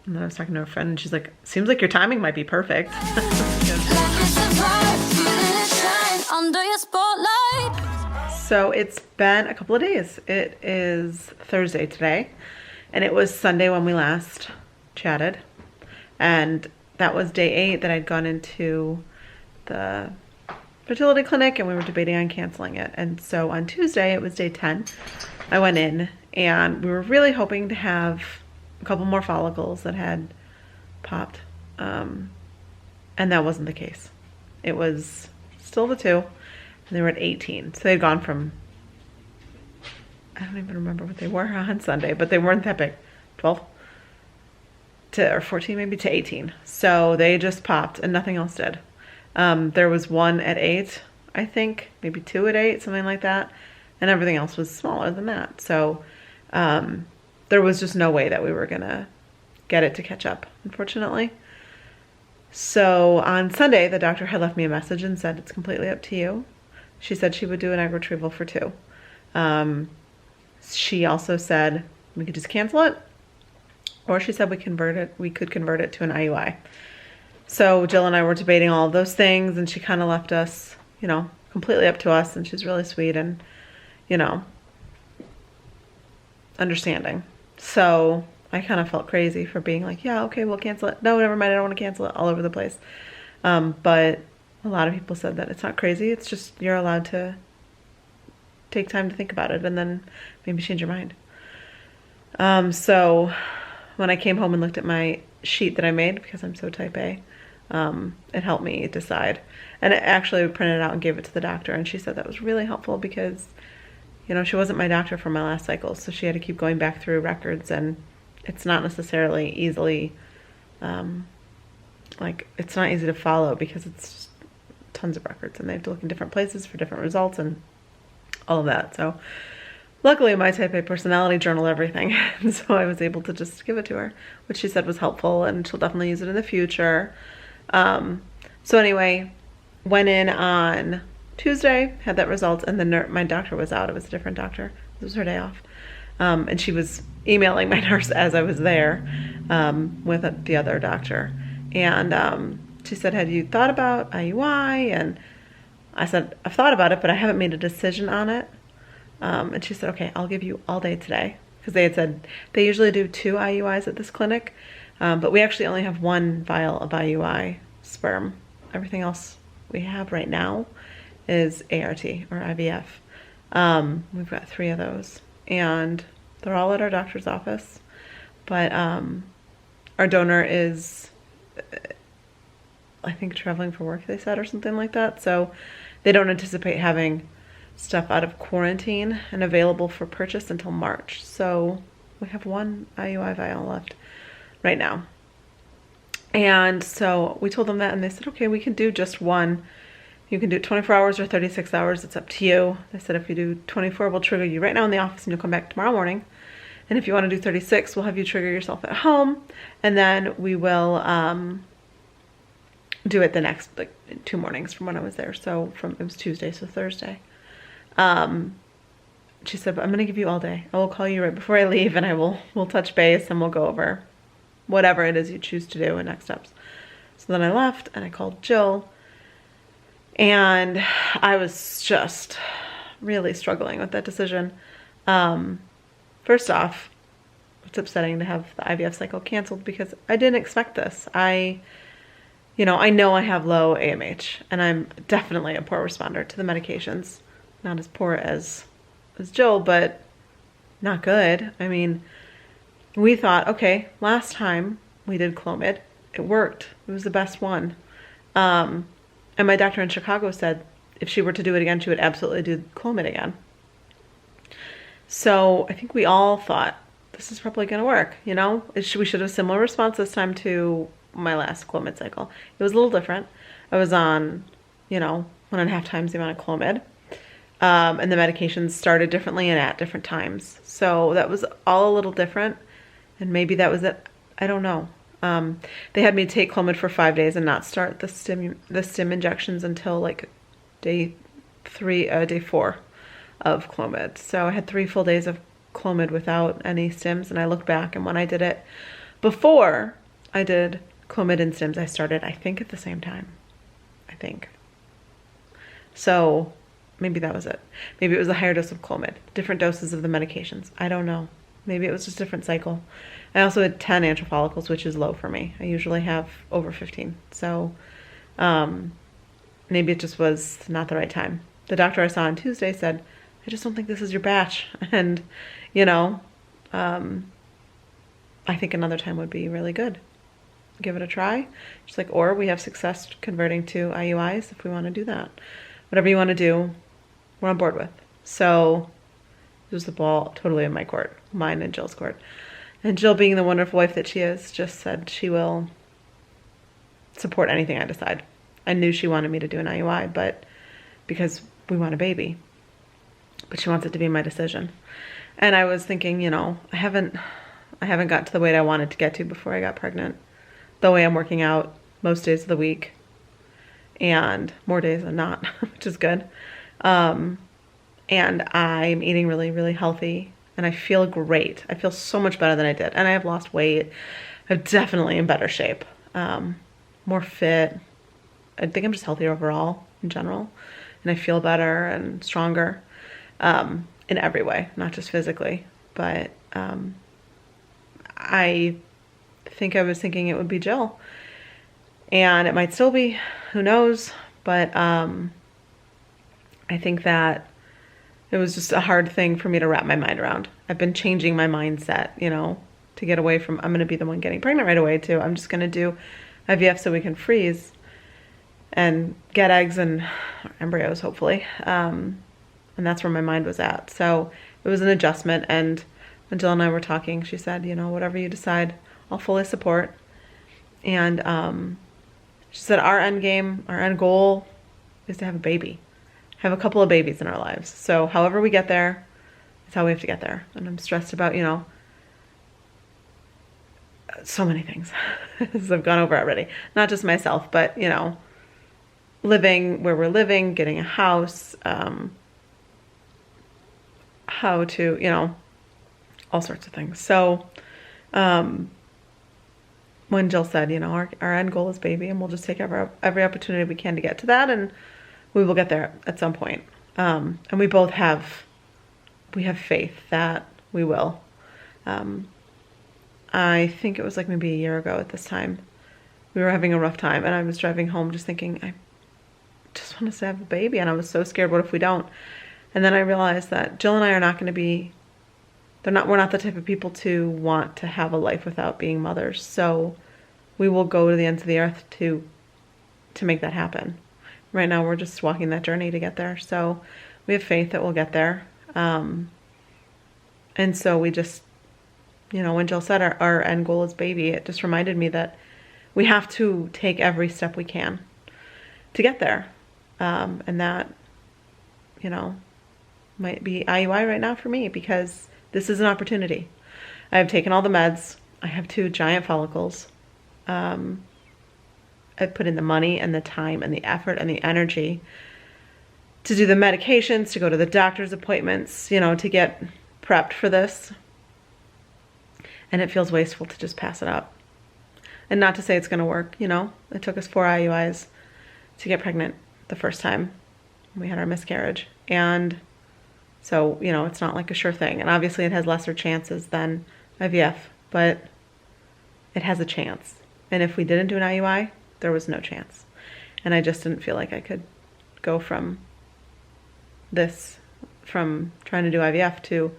And then I was talking to a friend and she's like, seems like your timing might be perfect. So it's been a couple of days. It is Thursday today, and it was Sunday when we last chatted. And that was day 8 that I'd gone into the fertility clinic, and we were debating on canceling it. And so on Tuesday, it was day 10, I went in, and we were really hoping to have a couple more follicles that had popped. And that wasn't the case. It was still the 2, and they were at 18. So they had gone from, I don't even remember what they were on Sunday, but they weren't that big. 12 to, or 14 maybe, to 18. So they just popped and nothing else did. There was 1 at 8, I think, maybe 2 at 8, something like that. And everything else was smaller than that. So there was just no way that we were gonna get it to catch up, unfortunately. So on Sunday, the doctor had left me a message and said, it's completely up to you. She said she would do an egg retrieval for 2. She also said we could just cancel it, or she said we could convert it to an IUI. So Jill and I were debating all of those things, and she kind of left us, you know, completely up to us, and she's really sweet and, you know, understanding. So I kind of felt crazy for being like, yeah, okay, we'll cancel it. No, never mind, I don't want to cancel it, all over the place. But a lot of people said that it's not crazy. It's just you're allowed to take time to think about it and then maybe change your mind. So when I came home and looked at my sheet that I made, because I'm so type A, it helped me decide. And it actually printed it out and gave it to the doctor, and she said that was really helpful because, you know, she wasn't my doctor for my last cycle, so she had to keep going back through records, and it's not necessarily easily, like, it's not easy to follow because it's tons of records, and they have to look in different places for different results and all of that. So luckily my type A personality journaled everything, and so I was able to just give it to her, which she said was helpful, and she'll definitely use it in the future. So anyway, went in on Tuesday, had that result, and then my doctor was out. It was a different doctor. It was her day off. And she was emailing my nurse as I was there with the other doctor. And she said, have you thought about IUI? And I said, I've thought about it, but I haven't made a decision on it. And she said, okay, I'll give you all day today. Because they had said they usually do 2 IUIs at this clinic. But we actually only have 1 vial of IUI sperm. Everything else we have right now is ART or IVF. We've got 3 of those, and they're all at our doctor's office. But our donor is, I think, traveling for work, they said, or something like that. So they don't anticipate having stuff out of quarantine and available for purchase until March. So we have 1 IUI vial left right now. And so we told them that, and they said, okay, we can do just 1. You can do 24 hours or 36 hours. It's up to you. They said if you do 24, we'll trigger you right now in the office, and you'll come back tomorrow morning. And if you want to do 36, we'll have you trigger yourself at home, and then we will do it the next, like, 2 mornings from when I was there. So it was Tuesday, so Thursday. She said, I'm going to give you all day. I will call you right before I leave, and we'll touch base, and we'll go over whatever it is you choose to do and next steps. So then I left, and I called Jill, and I was just really struggling with that decision. First off, it's upsetting to have the IVF cycle canceled because I didn't expect this. I know I have low AMH, and I'm definitely a poor responder to the medications. Not as poor as Jill, but not good. I mean, we thought, okay, last time we did Clomid, it worked. It was the best one. And my doctor in Chicago said if she were to do it again, she would absolutely do Clomid again. So I think we all thought, this is probably going to work, you know? We should have a similar response this time to my last Clomid cycle. It was a little different. I was on, 1.5 times the amount of Clomid. And the medications started differently and at different times. So that was all a little different. And maybe that was it. I don't know. They had me take Clomid for 5 days and not start the stim injections until like day 4 of Clomid. So I had 3 full days of Clomid without any stims, and I looked back, and when I did it Before I did Clomid and Stims, I started, I think, at the same time. I think. So maybe that was it. Maybe it was a higher dose of Clomid, different doses of the medications. I don't know. Maybe it was just a different cycle. I also had 10 antral follicles, which is low for me. I usually have over 15. So maybe it just was not the right time. The doctor I saw on Tuesday said, I just don't think this is your batch. And, you know, I think another time would be really good. Give it a try. She's like, or we have success converting to IUIs if we want to do that. Whatever you want to do, we're on board with. So it was the ball totally in my court, mine and Jill's court. And Jill, being the wonderful wife that she is, just said she will support anything I decide. I knew she wanted me to do an IUI, but because we want a baby. But she wants it to be my decision. And I was thinking, you know, I haven't got to the weight I wanted to get to before I got pregnant. The way I'm working out most days of the week and more days than not, which is good. And I'm eating really, really healthy and I feel great. I feel so much better than I did. And I have lost weight. I'm definitely in better shape, more fit. I think I'm just healthier overall in general. And I feel better and stronger in every way, not just physically. But I think I was thinking it would be Jill. And it might still be, who knows. But I think that it was just a hard thing for me to wrap my mind around. I've been changing my mindset, you know, to get away from, I'm going to be the one getting pregnant right away, to I'm just going to do IVF so we can freeze and get eggs and embryos, hopefully. And that's where my mind was at. So it was an adjustment. And when Jill and I were talking, she said, you know, whatever you decide, I'll fully support. And she said, our end game, our end goal is to have a baby. Have a couple of babies in our lives. So however we get there, it's how we have to get there. And I'm stressed about, you know, so many things as I've gone over already. Not just myself, but, you know, living where we're living, getting a house, how to, you know, all sorts of things. So when Jill said, you know, our end goal is baby, and we'll just take every opportunity we can to get to that, and we will get there at some point. And we both have faith that we will. I think it was like maybe a year ago at this time, we were having a rough time, and I was driving home just thinking, I just want to have a baby, and I was so scared, what if we don't? And then I realized that Jill and I are not going to be, we're not the type of people to want to have a life without being mothers. So we will go to the ends of the earth to make that happen. Right now we're just walking that journey to get there. So we have faith that we'll get there. And so we just, you know, when Jill said our end goal is baby, it just reminded me that we have to take every step we can to get there. And that, you know, might be IUI right now for me, because this is an opportunity. I have taken all the meds. I have 2 giant follicles. I've put in the money and the time and the effort and the energy to do the medications, to go to the doctor's appointments, you know, to get prepped for this. And it feels wasteful to just pass it up. And not to say it's going to work, you know. It took us 4 IUIs to get pregnant the first time we had our miscarriage. And so, you know, it's not like a sure thing. And obviously it has lesser chances than IVF, but it has a chance. And if we didn't do an IUI, there was no chance. And I just didn't feel like I could go from trying to do IVF to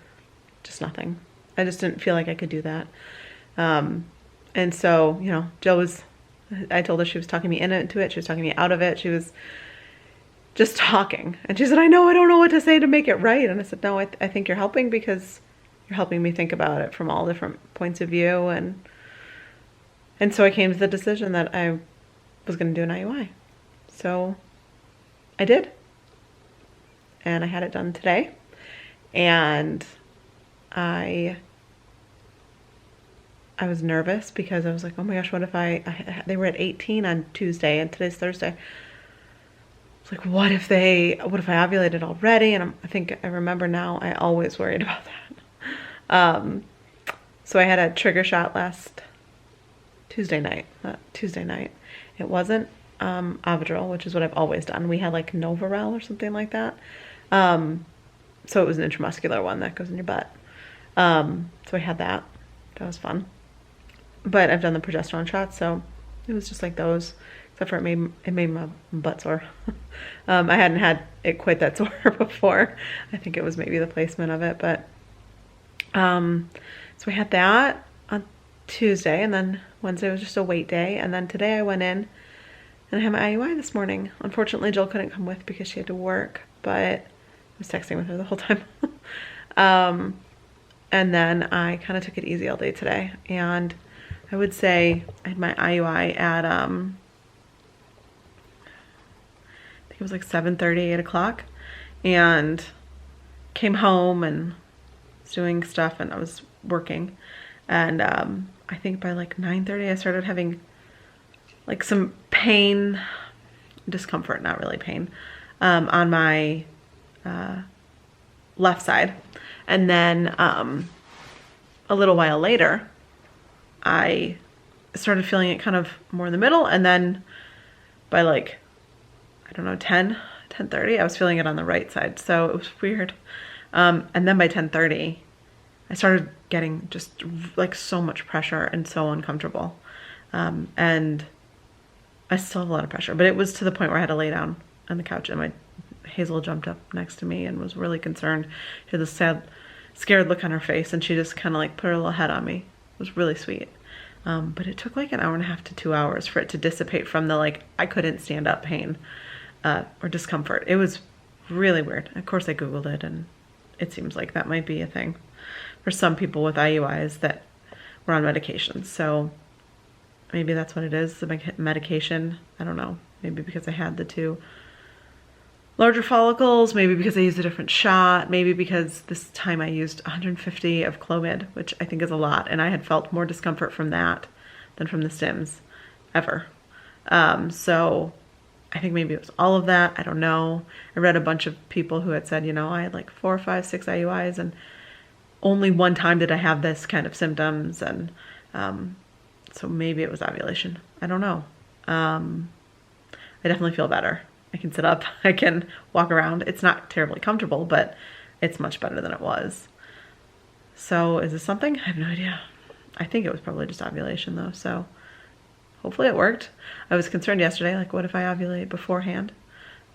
just nothing. I just didn't feel like I could do that. And so, you know, I told her she was talking me into it. She was talking me out of it. She was just talking. And she said, I don't know what to say to make it right. And I said, no, I think you're helping, because you're helping me think about it from all different points of view. And so I came to the decision that I was going to do an IUI. So I did. And I had it done today. And I was nervous, because I was like, oh my gosh, what if they were at 18 on Tuesday and today's Thursday. It's like, what if I ovulated already? And I think I remember now, I always worried about that. So I had a trigger shot last Tuesday night, not Tuesday night. It wasn't Avidril, which is what I've always done. We had like Novarel or something like that. So it was an intramuscular one that goes in your butt. So I had that. That was fun. But I've done the progesterone shots, so it was just like those, except for it made my butt sore. I hadn't had it quite that sore before. I think it was maybe the placement of it, but so we had that on Tuesday, and then Wednesday was just a wait day, and then today I went in and I had my IUI this morning. Unfortunately, Jill couldn't come with because she had to work, but I was texting with her the whole time. And then I kind of took it easy all day today, and I would say I had my IUI at I think it was like 7:30, 8 o'clock, and came home and was doing stuff, and I was working, and I think by like 9:30 I started having like some pain, discomfort, not really pain, on my left side. And then a little while later I started feeling it kind of more in the middle, and then by like, I don't know, 10:30 I was feeling it on the right side, so it was weird. And then by 10:30 I started getting just like so much pressure and so uncomfortable, and I still have a lot of pressure, but it was to the point where I had to lay down on the couch, and my Hazel jumped up next to me and was really concerned. She had this sad, scared look on her face, and she just kind of like put her little head on me. It was really sweet. But it took like an hour and a half to 2 hours for it to dissipate from the like I couldn't stand up pain or discomfort. It was really weird. Of course I Googled it, and it seems like that might be a thing for some people with IUIs that were on medications. So maybe that's what it is, the medication. I don't know. Maybe because I had the 2 larger follicles, maybe because I used a different shot, maybe because this time I used 150 of Clomid, which I think is a lot, and I had felt more discomfort from that than from the stims ever. So I think maybe it was all of that. I don't know. I read a bunch of people who had said, you know, I had like 4, 5, 6 IUIs, and only one time did I have this kind of symptoms, and so maybe it was ovulation. I don't know. I definitely feel better. I can sit up, I can walk around. It's not terribly comfortable, but it's much better than it was. So is this something? I have no idea. I think it was probably just ovulation though, so hopefully it worked. I was concerned yesterday, like what if I ovulate beforehand?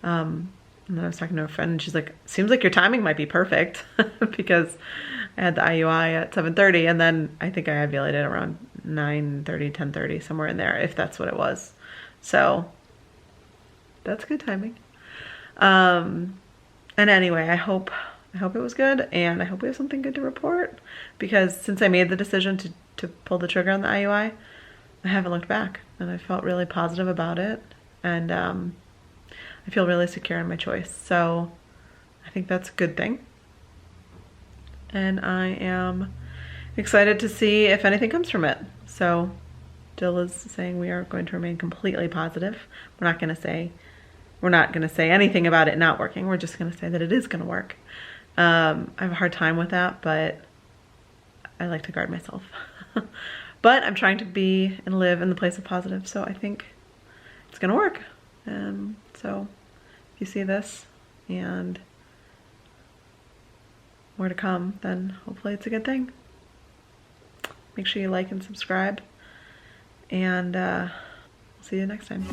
And then I was talking to a friend, and she's like, seems like your timing might be perfect because I had the IUI at 7:30, and then I think I ovulated around 9:30, 10:30, somewhere in there, if that's what it was. So that's good timing. And anyway, I hope it was good, and I hope we have something good to report, because since I made the decision to pull the trigger on the IUI, I haven't looked back, and I felt really positive about it, and I feel really secure in my choice. So I think that's a good thing, and I am excited to see if anything comes from it. So Jill is saying we are going to remain completely positive. We're not going to say anything about it not working. We're just going to say that it is going to work. I have a hard time with that, but I like to guard myself. But I'm trying to be and live in the place of positive, so I think it's going to work. So if you see this and more to come, then hopefully it's a good thing. Make sure you like and subscribe, and see you next time.